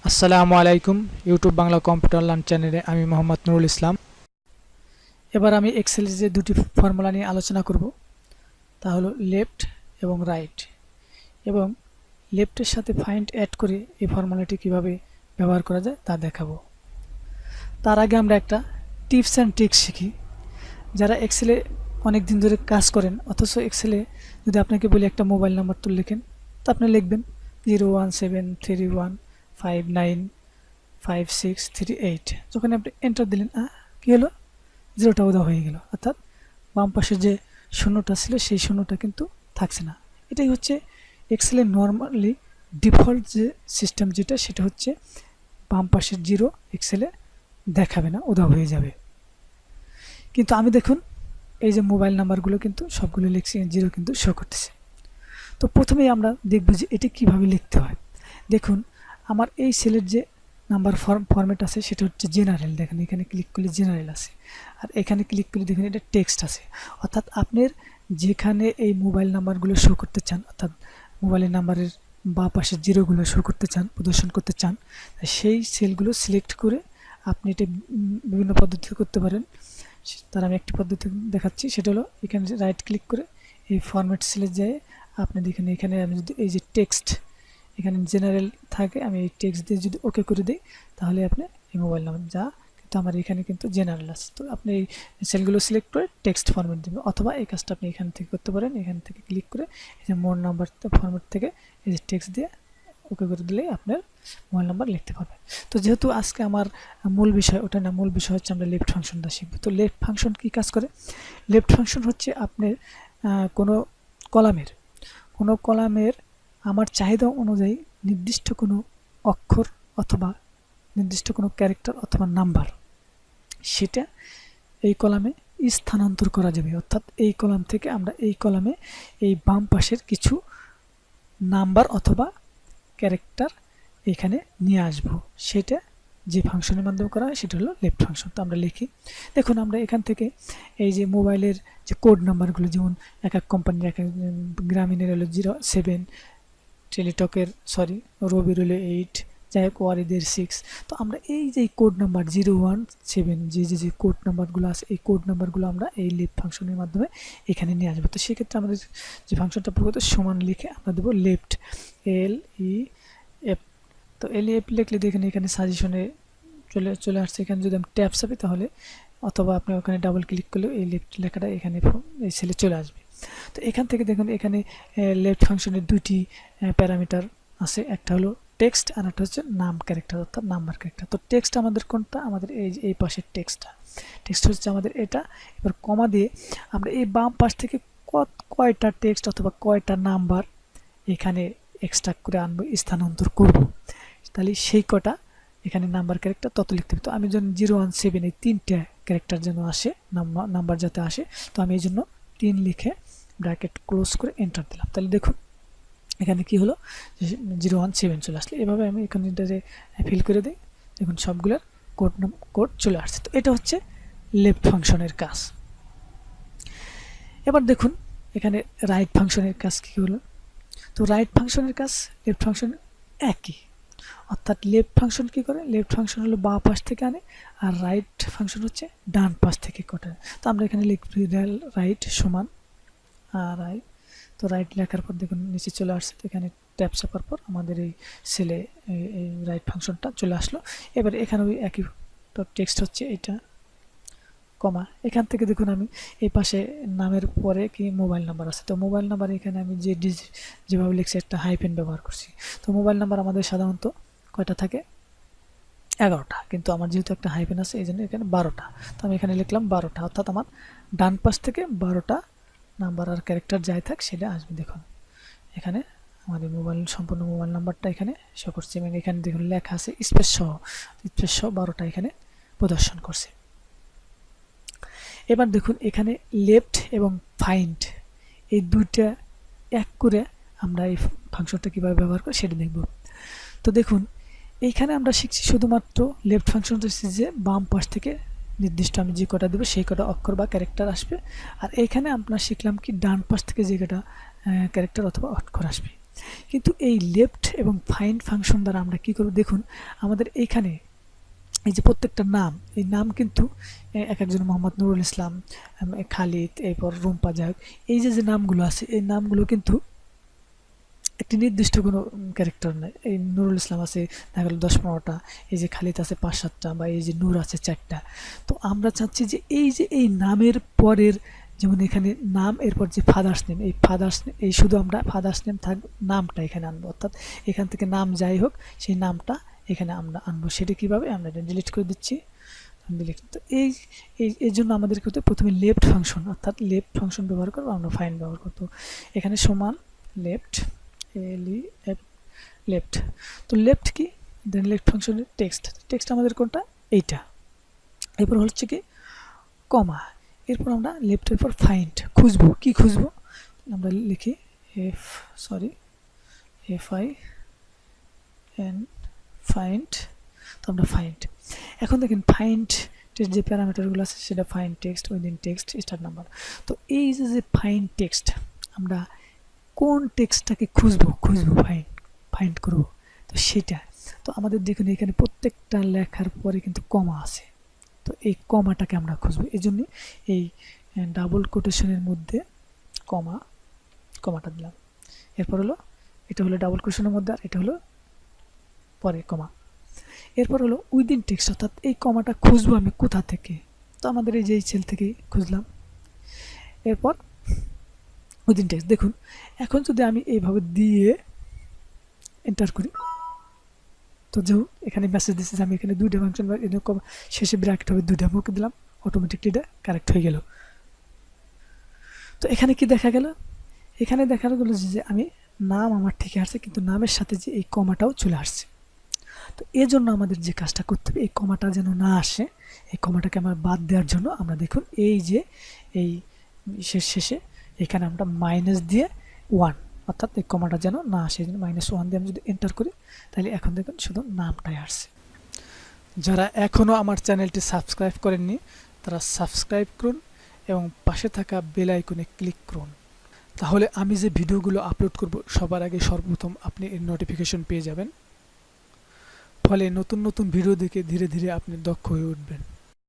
আসসালামু আলাইকুম YouTube Bangla computer learn চ্যানেলে আমি মোহাম্মদ নুরুল ইসলাম। এবার আমি এক্সেলের যে দুটি ফর্মুলা নিয়ে আলোচনা করব তা হলো লেফট এবং রাইট, এবং লেফটের সাথে ফাইন্ড অ্যাড করে এই ফর্মুলাটি কিভাবে ব্যবহার করা যায় তা দেখাবো। তার আগে আমরা একটা টিপস অ্যান্ড ট্রিক্স শিখি। যারা এক্সেলে অনেক দিন ধরে কাজ করেন অথচ এক্সেলে যদি আপনাকে বলি একটা মোবাইল নাম্বার তো লেখেন, তো আপনি লিখবেন 01731595638। যখন আপনি এন্টার দিলেন কি হলো, জিরোটা উধাও হয়ে গেল, অর্থাৎ বাম পাশে যে শূন্যটা ছিল সেই শূন্যটা কিন্তু থাকছে না। এটাই হচ্ছে এক্সেলের নর্মালি ডিফল্ট যে সিস্টেম, যেটা সেটা হচ্ছে বাম পাশের জিরো এক্সেলে দেখাবে না, উধাও হয়ে যাবে। কিন্তু আমি দেখুন এই যে মোবাইল নাম্বারগুলো কিন্তু সবগুলো লিখছি, জিরো কিন্তু শো করতেছে। তো প্রথমেই আমরা দেখব যে এটা কিভাবে লিখতে হয়। দেখুন আমার এই সেলের যে নাম্বার ফরম্যাট আছে সেটা হচ্ছে জেনারেল। দেখেন এখানে ক্লিক করলে জেনারেল আছে, আর এখানে ক্লিক করলে দেখুন এটা টেক্সট আছে। অর্থাৎ আপনার যেখানে এই মোবাইল নাম্বারগুলো শো করতে চান, অর্থাৎ মোবাইলের নাম্বারের বা পাশের জিরোগুলো শো করতে চান, প্রদর্শন করতে চান, সেই সেলগুলো সিলেক্ট করে আপনি এটা বিভিন্ন পদ্ধতিতে করতে পারেন। তার আমি একটি পদ্ধতি দেখাচ্ছি, সেটা হলো এখানে রাইট ক্লিক করে এই ফরম্যাট সেলে যায় আপনি দেখেন এখানে আমি যদি এই যে টেক্সট এখানে জেনারেল থাকে, আমি এই টেক্সট দিয়ে যদি ওকে করে দিই তাহলে আপনি এই মোবাইল নাম্বার যা, কিন্তু আমার এখানে কিন্তু জেনারেল আছে। তো আপনি এই সেলগুলো সিলেক্ট করে টেক্সট ফরম্যাট দেবেন, অথবা এই কাজটা আপনি এখান থেকে করতে পারেন। এখান থেকে ক্লিক করে এই যে মোর নাম্বার ফরম্যাট থেকে এই যে টেক্সট দিয়ে ওকে করে দিলেই আপনার মোবাইল নাম্বার লিখতে পারবেন। তো যেহেতু আজকে আমার মূল বিষয় ওটা না, মূল বিষয় হচ্ছে আমরা লেফট ফাংশনটা শিখব। তো লেফট ফাংশন কী কাজ করে? লেফট ফাংশন হচ্ছে আপনার কোনো কলামের আমার চাহিদা অনুযায়ী নির্দিষ্ট কোনো অক্ষর অথবা নির্দিষ্ট কোনো ক্যারেক্টার অথবা নাম্বার সেটা এই কলামে স্থানান্তর করা যাবে। অর্থাৎ এই কলাম থেকে আমরা এই কলামে এই বাম পাশের কিছু নাম্বার অথবা ক্যারেক্টার এখানে নিয়ে আসব, সেটা যে ফাংশনের মাধ্যমে করা হয় সেটা হলো লেফট ফাংশন। তো আমরা লিখি, দেখুন আমরা এখান থেকে এই যে মোবাইলের যে কোড নাম্বারগুলো, যেমন এক এক কোম্পানির এক এক, গ্রামীণের হলো 07, টেলিটকের রবির হলো 8, যাই হোক ওয়ারিদের 6। তো আমরা এই যে কোড নাম্বার 017 যে কোড নাম্বারগুলো আছে এই কোড নাম্বারগুলো আমরা এই লেফট ফাংশনের মাধ্যমে এখানে নিয়ে আসবো। তো সেক্ষেত্রে আমাদের যে ফাংশনটা প্রকৃত সমান লিখে আমরা দেবো লেফট LEF। তো LEF লিখলে দেখেন এখানে সাজেশনে চলে আসছে। এখানে যদি আমি ট্যাপ চাপি তাহলে, অথবা আপনি ওখানে ডাবল ক্লিক করলে এই লেফট লেখাটা এখানে এই সেলে চলে আসবে। তো এখান থেকে দেখুন এখানে লেফট ফাংশনের দুইটি প্যারামিটার আছে, একটা হলো টেক্সট আর একটা হচ্ছে নাম ক্যারেক্টার অর্থাৎ নাম্বার ক্যারেক্টার। তো টেক্সট আমাদের কোনটা? আমাদের এই পাশের টেক্সট হচ্ছে আমাদের এটা। এবার কমা দিয়ে আমরা এই বাম পাশ থেকে কয়টা টেক্সট অথবা কয়টা নাম্বার এখানে এক্সট্রাক্ট করে আনবো, স্থানান্তর করব, তাহলে সেই কটা এখানে নাম্বার ক্যারেক্টার তত লিখতে হবে। তো আমি যেন 017 এই 3টে ক্যারেক্টার যেন আসে, নাম্বার যাতে আসে, তো আমি এই জন্য 3 লিখে ব্র্যাকেট ক্লোজ করে এন্টার দিলাম। তাহলে দেখুন এখানে কি হলো, 017 চলে আসলে। এভাবে আমি এখানে ফিল করে দিই, দেখুন সবগুলোর কোড চলে আসছে। তো এটা হচ্ছে লেফট ফাংশনের কাজ। এবার দেখুন এখানে রাইট ফাংশনের কাজ কি হলো। তো রাইট ফাংশনের কাজ লেফট ফাংশন একই, অর্থাৎ লেফট ফাংশন কি করে? লেফট ফাংশন হলো বাঁ পাশ থেকে আনে, আর রাইট ফাংশন হচ্ছে ডান পাশ থেকে কটায়। তো আমরা এখানে লিখবি রাইট সমান রাইট। তো রাইট লেখার পর দেখুন নিচে চলে আসছে, এখানে ট্যাপ চাপার পর আমাদের এই সেলে এই রাইট ফাংশনটা চলে আসলো। এবার এখানে ওই একই টেক্সট হচ্ছে এটা, কমা। এখান থেকে দেখুন আমি এই পাশে নামের পরে কি মোবাইল নাম্বার আছে। তো মোবাইল নাম্বার এখানে আমি যেভাবে লিখছি একটা হাইফেন ব্যবহার করছি। তো মোবাইল নাম্বার আমাদের সাধারণত কয়টা থাকে? 11টা, কিন্তু আমার যেহেতু একটা হাইফেন আছে এই জন্য এখানে 12টা। তো আমি এখানে লিখলাম 12টা, অর্থাৎ আমার ডান পাশ থেকে 12টা নাম্বার আর ক্যারেক্টার যাই থাক সেটা আসবে। দেখুন এখানে আমাদের সম্পূর্ণ মোবাইল নাম্বারটা এখানে শো করছে, এবং এখানে দেখুন লেখা আছে স্পেস সহ 12টা এখানে প্রদর্শন করছে। এবার দেখুন এখানে লেফট এবং ফাইন্ড এই দুইটা এক করে আমরা এই ফাংশনটা কীভাবে ব্যবহার করি সেটা দেখব। তো দেখুন এইখানে আমরা শিখছি শুধুমাত্র লেফট ফাংশনটা হচ্ছে যে বাম পাশ থেকে নির্দিষ্ট আমি যে কটা দেবো সেই কটা অক্ষর বা ক্যারেক্টার আসবে, আর এইখানে আমরা শিখলাম কি ডান পাশ থেকে যে কটা ক্যারেক্টার অথবা অক্ষর আসবে। কিন্তু এই লেফট এবং ফাইন্ড ফাংশন দ্বারা আমরা কি করব, দেখুন আমাদের এইখানে এই যে প্রত্যেকটা নাম, এই নাম কিন্তু এক একজন মোহাম্মদ নুরুল ইসলাম, খালিদ, এরপর রুম্পা, যাই হোক এই যে নামগুলো আছে এই নামগুলো কিন্তু একটি নির্দিষ্ট কোনো ক্যারেক্টার নয়। এই নুরুল ইসলাম আছে দেখা গেল 10-15টা, এই যে খালিদ আছে 5-7টা, বা এই যে নূর আছে 4টা। তো আমরা চাচ্ছি যে এই নামের পরের, যেমন এখানে নাম, এরপর যে ফাদার্স নেম, এই ফাদার্স এই শুধু আমরা ফাদার্স নেম নামটা এখানে আনবো, অর্থাৎ এখান থেকে নাম যাই হোক সেই নামটা এখানে আমরা আনবো। সেটা কীভাবে, আমরা এটা ডিলিট করে দিচ্ছি, ডিলিট। তো এই জন্য আমাদেরকে প্রথমে লেফট ফাংশন, অর্থাৎ লেফট ফাংশন ব্যবহার করবো, আমরা ফাইন্ড ব্যবহার করবো। এখানে সমান লেফট, লেফট। তো লেফট কি, দেন লেফট ফাংশনের টেক্সট আমাদের কোনটা, এইটা। এরপর হচ্ছে কি কমা, এরপর আমরা লেফটের পর ফাইন্ড খুঁজবো, কি খুঁজবো, আমরা লিখি FIN ফাইন্ড। তো আমরা ফাইন্ড, এখন দেখেন ফাইন্ড যে প্যারামিটারগুলো আছে সেটা find text, within text, start number. তো এই যে ফাইন্ড টেক্সট, আমরা কোন টেক্সটটাকে খুঁজবো ফাইন্ড করব, তো সেটা। তো আমাদের দেখুন এখানে প্রত্যেকটা লেখার পরে কিন্তু কমা আছে, তো এই কমাটাকে আমরা খুঁজবো। এই জন্য এই ডাবল কোটেশনের মধ্যে কমাটা দিলাম। এরপর হলো এটা হলো ডাবল কোটেশনের মধ্যে, আর এটা হলো পরে কমা। এরপর হলো উইদিন টেক্সট, অর্থাৎ এই কমাটা খুঁজবো আমি কোথা থেকে, তো আমাদের এই যে এই সেল থেকে খুঁজলাম। এরপর উইদিন টেক্সট, দেখুন এখন যদি আমি এইভাবে দিয়ে এন্টার করি, তো যেহেতু এখানে মেসেজ দিচ্ছে যে আমি এখানে 2টা ফাংশন শেষে ব্র্যাকেট হবে 2টা, মুখে দিলাম, অটোমেটিকলি এটা কারেক্ট হয়ে গেল। তো এখানে কি দেখা গেল, এখানে দেখা গেল যে আমি নাম আমার ঠিকই আসছে, কিন্তু নামের সাথে যে এই কমাটাও চলে আসছে। তো এর জন্য আমাদের যে কাজটা করতে হবে, এই কমাটা যেন না আসে, এই কমাটাকে আমার বাদ দেওয়ার জন্য আমরা দেখুন এই যে এই শেষে এখানে আমরা মাইনাস দিয়ে 1, অর্থাৎ এই কমাটা যেন না আসে, -1 দিয়ে আমি যদি এন্টার করি, তাহলে এখন দেখুন শুধু নামটাই আসছে। যারা এখনও আমার চ্যানেলটি সাবস্ক্রাইব করেননি তারা সাবস্ক্রাইব করুন এবং পাশে থাকা বেল আইকনে ক্লিক করুন, তাহলে আমি যে ভিডিওগুলো আপলোড করব সবার আগে সর্বপ্রথম আপনি এর নোটিফিকেশন পেয়ে যাবেন। ফলে নতুন নতুন ভিডিও দেখে ধীরে ধীরে আপনি দক্ষ হয়ে উঠবেন।